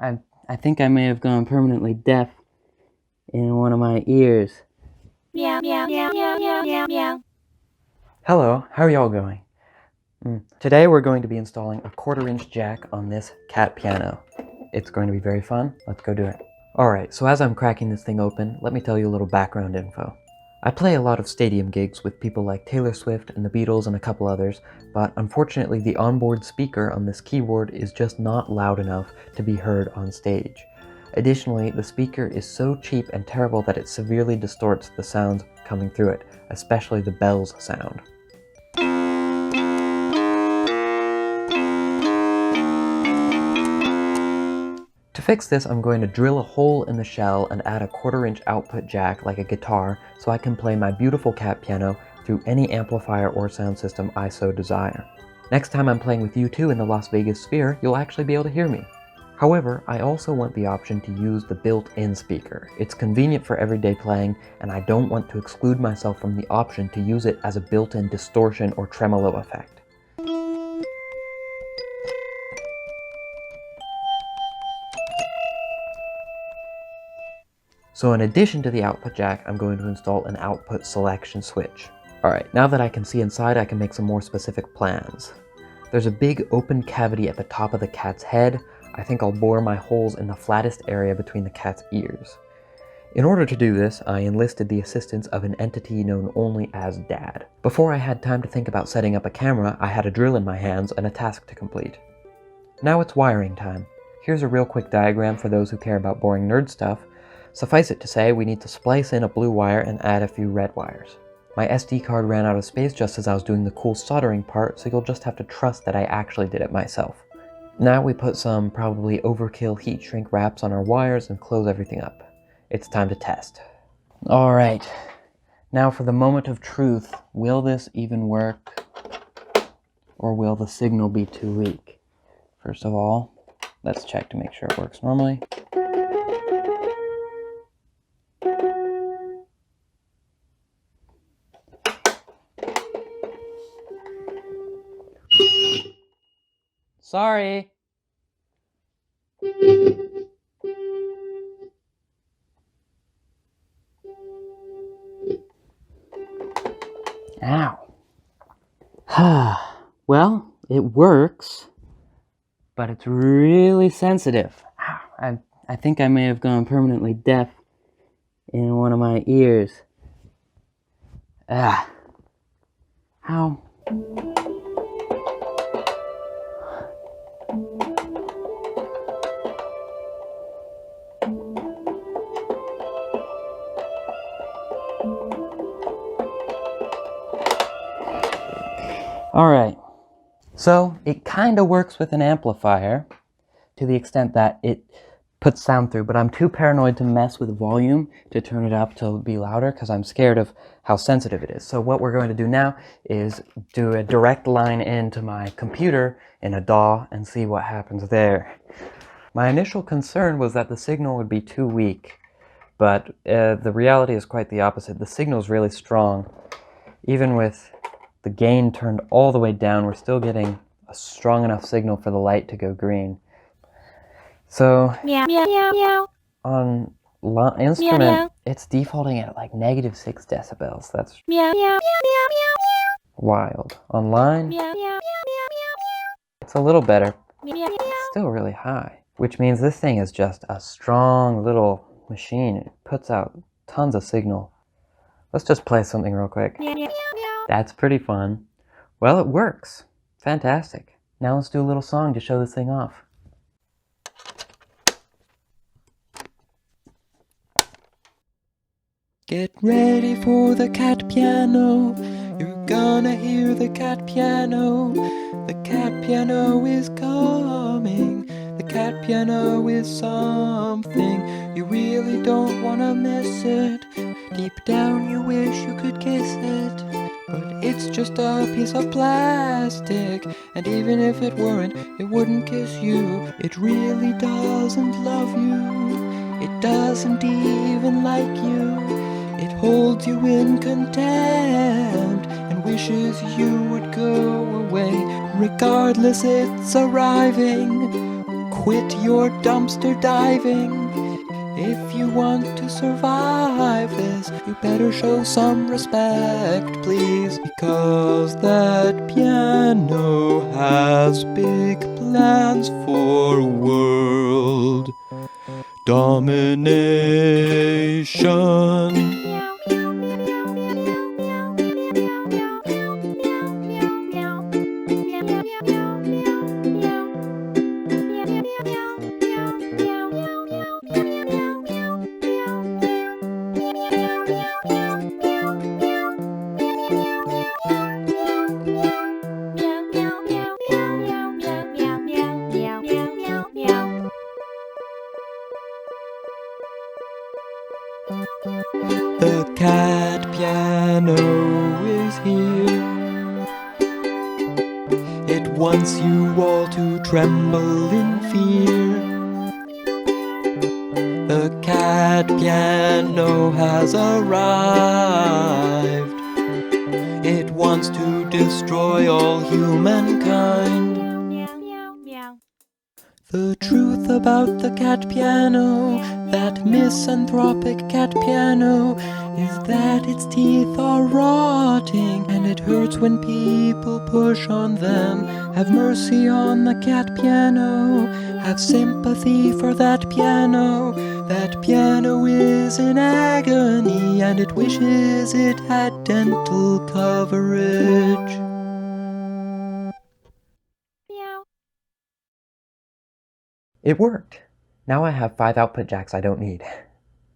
I think I may have gone permanently deaf in one of my ears. Meow, meow, meow, meow, meow, meow, meow. Hello, how are y'all going? Today we're going to be installing a 1/4-inch jack on this cat piano. It's going to be very fun. Let's go do it. Alright, so as I'm cracking this thing open, let me tell you a little background info. I play a lot of stadium gigs with people like Taylor Swift and the Beatles and a couple others, but unfortunately the onboard speaker on this keyboard is just not loud enough to be heard on stage. Additionally, the speaker is so cheap and terrible that it severely distorts the sounds coming through it, especially the bells sound. To fix this, I'm going to drill a hole in the shell and add a 1/4-inch output jack like a guitar so I can play my beautiful cat piano through any amplifier or sound system I so desire. Next time I'm playing with U2 in the Las Vegas Sphere, you'll actually be able to hear me. However, I also want the option to use the built-in speaker. It's convenient for everyday playing, and I don't want to exclude myself from the option to use it as a built-in distortion or tremolo effect. So in addition to the output jack, I'm going to install an output selection switch. Alright, now that I can see inside, I can make some more specific plans. There's a big open cavity at the top of the cat's head. I think I'll bore my holes in the flattest area between the cat's ears. In order to do this, I enlisted the assistance of an entity known only as Dad. Before I had time to think about setting up a camera, I had a drill in my hands and a task to complete. Now it's wiring time. Here's a real quick diagram for those who care about boring nerd stuff. Suffice it to say, we need to splice in a blue wire and add a few red wires. My SD card ran out of space just as I was doing the cool soldering part, so you'll just have to trust that I actually did it myself. Now we put some probably overkill heat shrink wraps on our wires and close everything up. It's time to test. Alright, now for the moment of truth. Will this even work? Or will the signal be too weak? First of all, let's check to make sure it works normally. Sorry. Ow. Well, it works, but it's really sensitive. I think I may have gone permanently deaf in one of my ears. How? Alright, so it kind of works with an amplifier to the extent that it puts sound through, but I'm too paranoid to mess with volume to turn it up to be louder because I'm scared of how sensitive it is. So what we're going to do now is do a direct line into my computer in a DAW and see what happens there. My initial concern was that the signal would be too weak, but the reality is quite the opposite. The signal is really strong. Even with the gain turned all the way down, we're still getting a strong enough signal for the light to go green. So, Meow, meow, meow, meow. on instrument, Meow, meow. it's defaulting at like -6 decibels. That's Meow, meow, meow, meow, meow. wild. On line, Meow, meow, meow, meow, it's a little better. meow, meow, meow. Still really high, which means this thing is just a strong little machine. It puts out tons of signal. Let's just play something real quick. Meow, meow, meow. That's pretty fun. Well, it works. Fantastic. Now let's do a little song to show this thing off. Get ready for the cat piano. You're gonna hear the cat piano. The cat piano is coming. The cat piano is something. You really don't wanna miss it. Deep down you wish you could kiss it, but it's just a piece of plastic. And even if it weren't, it wouldn't kiss you. It really doesn't love you. It doesn't even like you. It holds you in contempt and wishes you would go away. Regardless, it's arriving. quit your dumpster diving. If you want to survive this, you better show some respect, please. Because that piano has big plans for world domination. The cat piano is here. It wants you all to tremble in fear. The cat piano has arrived. It wants to destroy all humankind. The truth about the cat piano, that misanthropic cat piano, is that its teeth are rotting, and it hurts when people push on them. Have mercy on the cat piano, have sympathy for that piano. That piano is in agony, and it wishes it had dental coverage. It worked! Now I have 5 output jacks I don't need.